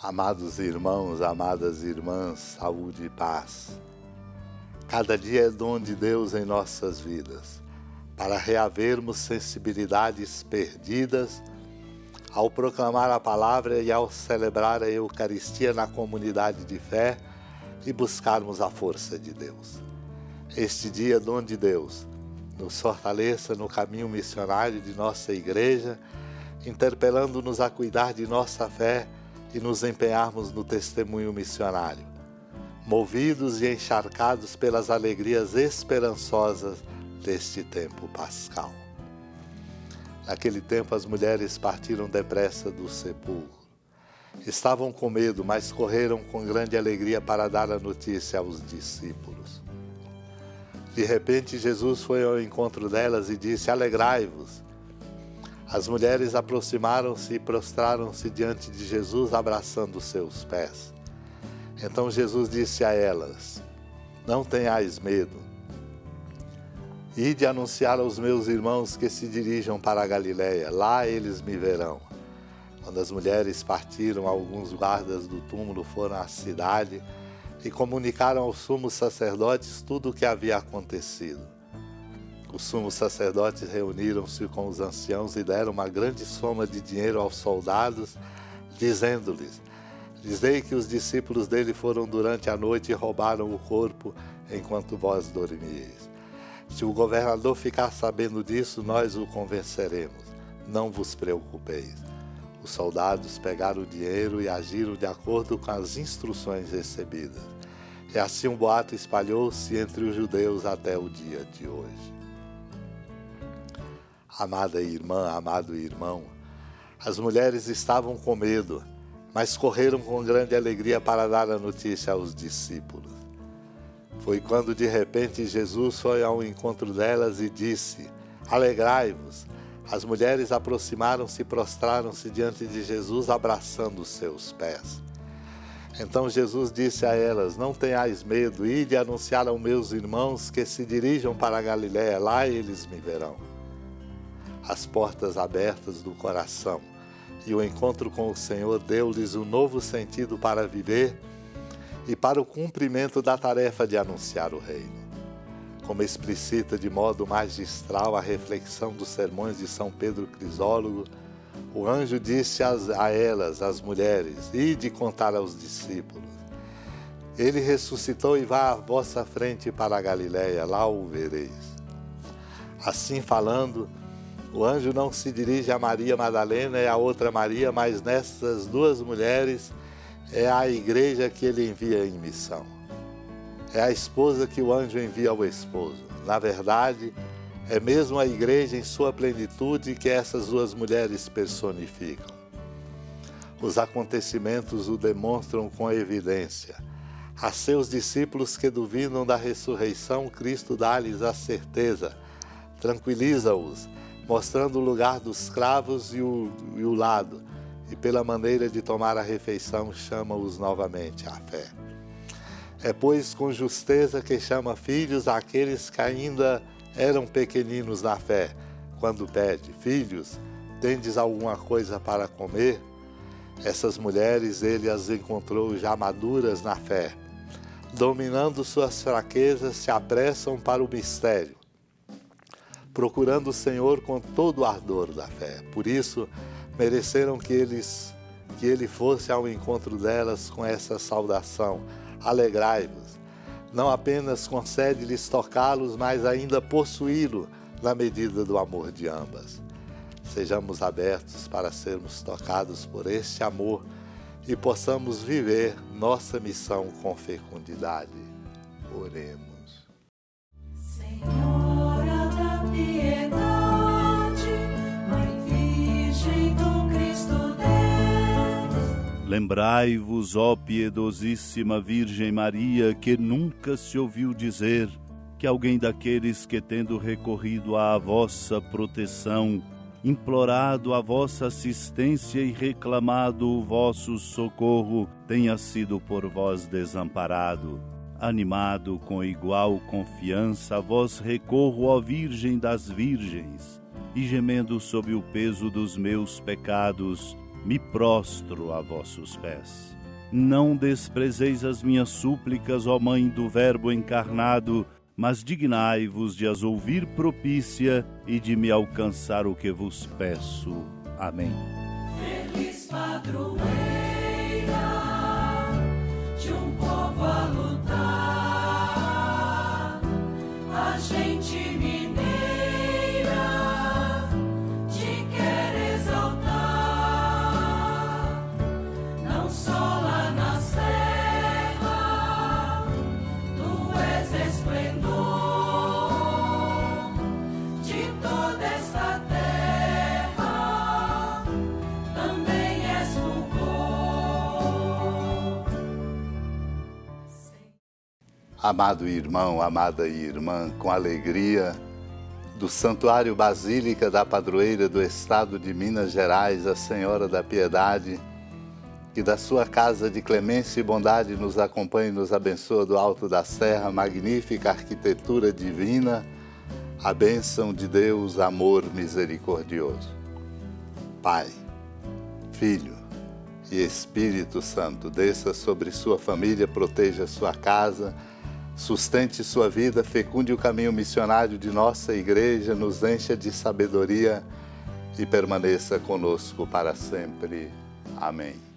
Amados irmãos, amadas irmãs, saúde e paz. Cada dia é dom de Deus em nossas vidas, para reavermos sensibilidades perdidas ao proclamar a palavra e ao celebrar a Eucaristia na comunidade de fé e buscarmos a força de Deus. Este dia, dom de Deus, nos fortaleça no caminho missionário de nossa igreja, interpelando-nos a cuidar de nossa fé e nos empenharmos no testemunho missionário, movidos e encharcados pelas alegrias esperançosas deste tempo pascal. Naquele tempo as mulheres partiram depressa do sepulcro. Estavam com medo, mas correram com grande alegria para dar a notícia aos discípulos. De repente Jesus foi ao encontro delas e disse: alegrai-vos. As mulheres aproximaram-se e prostraram-se diante de Jesus, abraçando seus pés. Então Jesus disse a elas: não tenhais medo. Ide anunciar aos meus irmãos que se dirijam para a Galileia, lá eles me verão. Quando as mulheres partiram, alguns guardas do túmulo foram à cidade e comunicaram aos sumos sacerdotes tudo o que havia acontecido. Os sumos sacerdotes reuniram-se com os anciãos e deram uma grande soma de dinheiro aos soldados, dizendo-lhes: dizei que os discípulos dele foram durante a noite e roubaram o corpo enquanto vós dormieis. Se o governador ficar sabendo disso, nós o convenceremos. Não vos preocupeis. Os soldados pegaram o dinheiro e agiram de acordo com as instruções recebidas. E assim um boato espalhou-se entre os judeus até o dia de hoje. Amada irmã, amado irmão, as mulheres estavam com medo, mas correram com grande alegria para dar a notícia aos discípulos. Foi quando de repente Jesus foi ao encontro delas e disse: alegrai-vos. As mulheres aproximaram-se e prostraram-se diante de Jesus, abraçando os seus pés. Então Jesus disse a elas: não tenhais medo, ide anunciar aos meus irmãos que se dirijam para a Galileia, lá eles me verão. As portas abertas do coração e o encontro com o Senhor deu-lhes um novo sentido para viver e para o cumprimento da tarefa de anunciar o reino. Como explicita de modo magistral a reflexão dos sermões de São Pedro Crisólogo, o anjo disse a elas, as mulheres: ide contar aos discípulos. Ele ressuscitou e vai à vossa frente para a Galileia, lá o vereis. Assim falando, o anjo não se dirige a Maria Madalena e a outra Maria, mas nessas duas mulheres é a igreja que ele envia em missão. É a esposa que o anjo envia ao esposo. Na verdade, é mesmo a igreja em sua plenitude que essas duas mulheres personificam. Os acontecimentos o demonstram com evidência. A seus discípulos que duvidam da ressurreição, Cristo dá-lhes a certeza, tranquiliza-os, mostrando o lugar dos cravos e o lado, e pela maneira de tomar a refeição chama-os novamente à fé. É, pois, com justeza que chama filhos aqueles que ainda eram pequeninos na fé, quando pede: filhos, tendes alguma coisa para comer? Essas mulheres ele as encontrou já maduras na fé. Dominando suas fraquezas, se apressam para o mistério, procurando o Senhor com todo o ardor da fé. Por isso, mereceram que ele fosse ao encontro delas com essa saudação: alegrai-vos. Não apenas concede-lhes tocá-los, mas ainda possuí-lo na medida do amor de ambas. Sejamos abertos para sermos tocados por este amor e possamos viver nossa missão com fecundidade. Oremos. Senhora da piedade, Mãe Virgem do Cristo Deus. Lembrai-vos, ó piedosíssima Virgem Maria, que nunca se ouviu dizer que alguém daqueles que, tendo recorrido à vossa proteção, implorado a vossa assistência e reclamado o vosso socorro, tenha sido por vós desamparado. Animado com igual confiança, a vós recorro, ó Virgem das Virgens, e gemendo sob o peso dos meus pecados, me prostro a vossos pés. Não desprezeis as minhas súplicas, ó Mãe do Verbo encarnado, mas dignai-vos de as ouvir propícia e de me alcançar o que vos peço. Amém. Feliz padroeira de um povo a lutar, a gente mineira te quer exaltar, não só lá na serra, tu és esplendor de toda esta terra, também és fulgor. Amado irmão, amada irmã, com alegria, do Santuário Basílica da Padroeira do Estado de Minas Gerais, a Senhora da Piedade, que da sua casa de clemência e bondade nos acompanhe e nos abençoa do alto da serra, magnífica arquitetura divina, a bênção de Deus, amor misericordioso. Pai, Filho e Espírito Santo, desça sobre sua família, proteja sua casa, sustente sua vida, fecunde o caminho missionário de nossa igreja, nos encha de sabedoria e permaneça conosco para sempre. Amém.